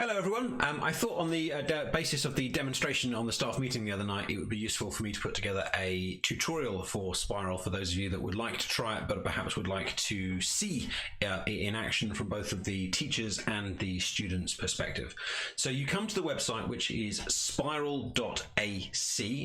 Hello everyone. I thought on the basis of the demonstration on the staff meeting the other night, it would be useful for me to put together a tutorial for Spiral for those of you that would like to try it, but perhaps would like to see it in action from both of the teachers and the students' perspective. So you come to the website, which is spiral.ac.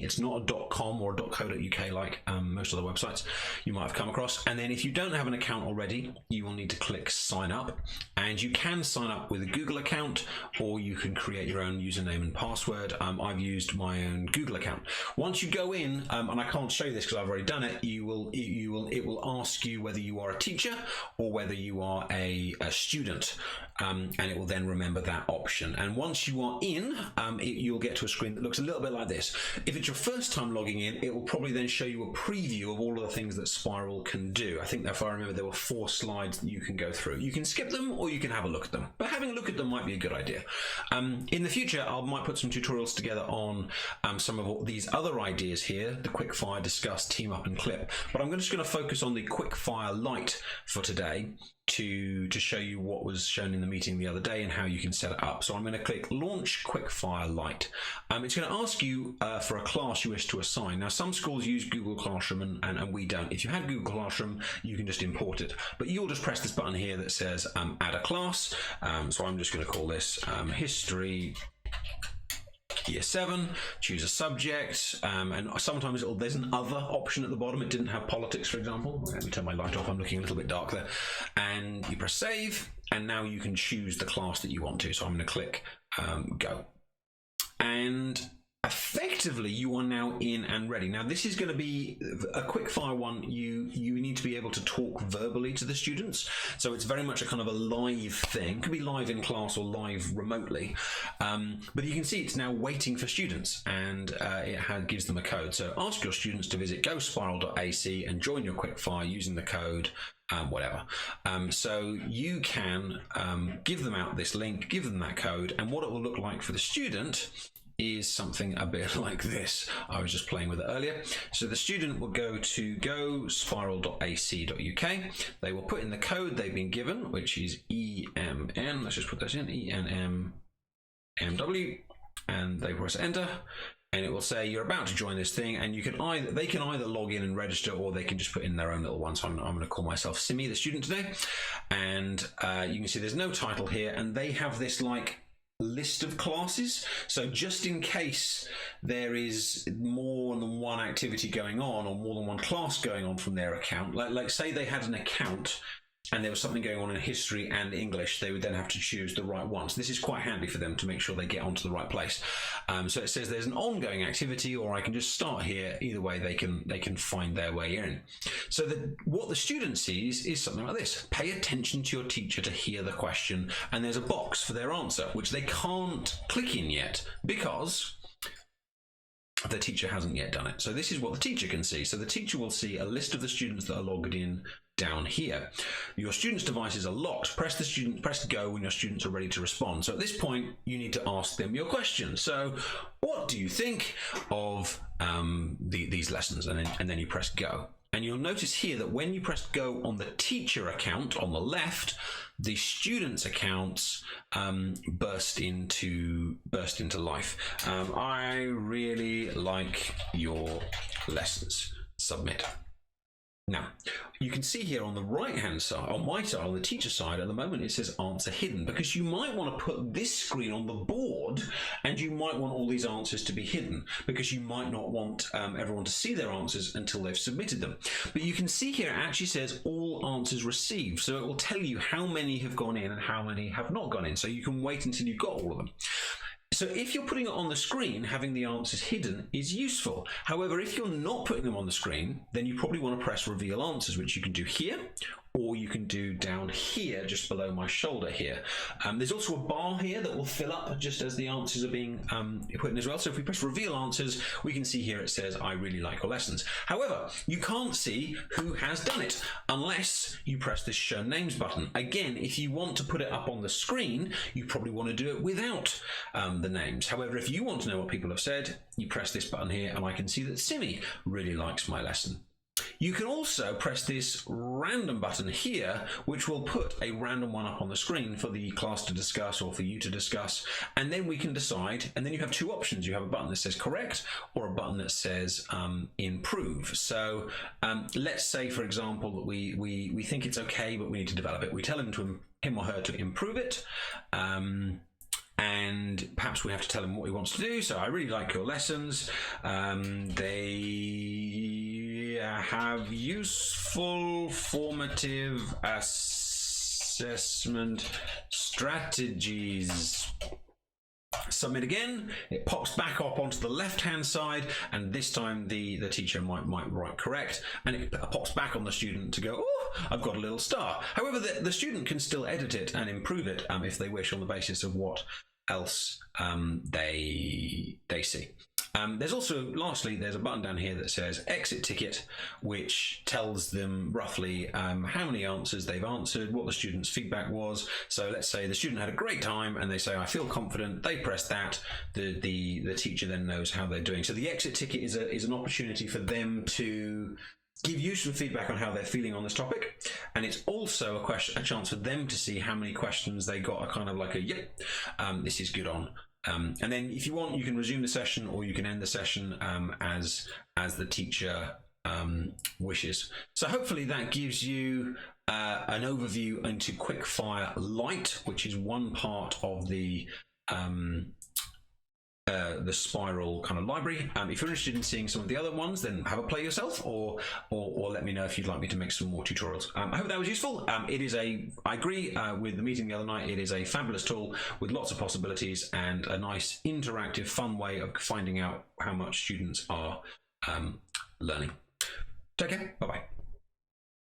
It's not a .com or a .co.uk like most other websites you might have come across. And then if you don't have an account already, you will need to click sign up, and you can sign up with a Google account, or you can create your own username and password. I've used my own Google account. Once you go in, and I can't show you this because I've already done it, it will ask you whether you are a teacher or whether you are a student, and it will then remember that option. And once you are in, you'll get to a screen that looks a little bit like this. If it's your first time logging in, it will probably then show you a preview of all of the things that Spiral can do. I think if I remember, there were 4 slides that you can go through. You can skip them or you can have a look at them, but having a look at them might be a good idea. In the future, I might put some tutorials together on some of these other ideas here, the Quickfire, Discuss, Team Up and Clip, but I'm just going to focus on the Quickfire LITE for today to show you what was shown in the meeting the other day and how you can set it up. So I'm going to click Launch Quickfire LITE. It's going to ask you for a class you wish to assign. Now, some schools use Google Classroom and we don't. If you had Google Classroom, you can just import it, but you'll just press this button here that says add a class. So I'm just going to call this History Year 7, choose a subject, and sometimes there's an other option at the bottom. It didn't have politics, for example. Let me turn my light off, I'm looking a little bit dark there. And you press save, and now you can choose the class that you want to. So I'm going to click go. And effectively, you are now in and ready. Now, this is going to be a quickfire one. You need to be able to talk verbally to the students. So it's very much a kind of a live thing. It could be live in class or live remotely. But you can see it's now waiting for students, and it gives them a code. So ask your students to visit gospiral.ac and join your quickfire using the code whatever. So you can give them out this link, give them that code, and what it will look like for the student is something a bit like this. I was just playing with it earlier. So the student will go to gospiral.ac.uk. They will put in the code they've been given, which is EMN. Let's just put this in, ENMMW, and they press enter. And it will say you're about to join this thing, and they can either log in and register, or they can just put in their own little one. So I'm going to call myself Simi, the student today, and you can see there's no title here, and they have this like list of classes. So just in case there is more than one activity going on or more than one class going on from their account, like say they had an account and there was something going on in history and English, they would then have to choose the right one. So this is quite handy for them to make sure they get onto the right place. So it says there's an ongoing activity, or I can just start here. Either way, they can find their way in. So what the student sees is something like this: pay attention to your teacher to hear the question, and there's a box for their answer, which they can't click in yet because the teacher hasn't yet done it. So this is what the teacher can see. So the teacher will see a list of the students that are logged in down here. Your students' devices are locked. Press go when your students are ready to respond. So at this point, you need to ask them your question. So what do you think of these lessons? And then you press go. And you'll notice here that when you press go on the teacher account on the left, the students' accounts burst into life. I really like your lessons. Submit. Now, you can see here on the right-hand side, on my side, on the teacher side, at the moment it says answer hidden, because you might want to put this screen on the board, and you might want all these answers to be hidden, because you might not want everyone to see their answers until they've submitted them. But you can see here it actually says all answers received, so it will tell you how many have gone in and how many have not gone in, so you can wait until you've got all of them. So if you're putting it on the screen, having the answers hidden is useful. However, if you're not putting them on the screen, then you probably want to press reveal answers, which you can do here, or you can do down here, just below my shoulder here. There's also a bar here that will fill up just as the answers are being put in as well. So if we press reveal answers, we can see here it says, I really like your lessons. However, you can't see who has done it unless you press this show names button. Again, if you want to put it up on the screen, you probably want to do it without the names. However, if you want to know what people have said, you press this button here, and I can see that Simi really likes my lesson. You can also press this random button here, which will put a random one up on the screen for the class to discuss or for you to discuss, and then we can decide, and then you have two options. You have a button that says correct or a button that says improve. So let's say, for example, that we think it's okay, but we need to develop it. We tell him or her to improve it. And perhaps we have to tell him what he wants to do. So I really like your lessons. They have useful formative assessment strategies. Submit again. It pops back up onto the left hand side, and this time the teacher might write correct, and it pops back on the student to go, oh, I've got a little star. However, the student can still edit it and improve it if they wish, on the basis of what else they see. There's also, lastly, there's a button down here that says exit ticket, which tells them roughly how many answers they've answered, what the student's feedback was. So let's say the student had a great time and they say, I feel confident, they press that, the teacher then knows how they're doing. So the exit ticket is an opportunity for them to give you some feedback on how they're feeling on this topic, and it's also a chance for them to see how many questions they got a kind of like a yep, this is good on. And then if you want, you can resume the session or you can end the session as the teacher wishes. So hopefully that gives you an overview into Quickfire LITE, which is one part of the Spiral kind of library. If you're interested in seeing some of the other ones, then have a play yourself, or let me know if you'd like me to make some more tutorials. I hope that was useful. It is I agree with the meeting the other night. It is a fabulous tool with lots of possibilities and a nice interactive, fun way of finding out how much students are learning. Take care. Bye bye.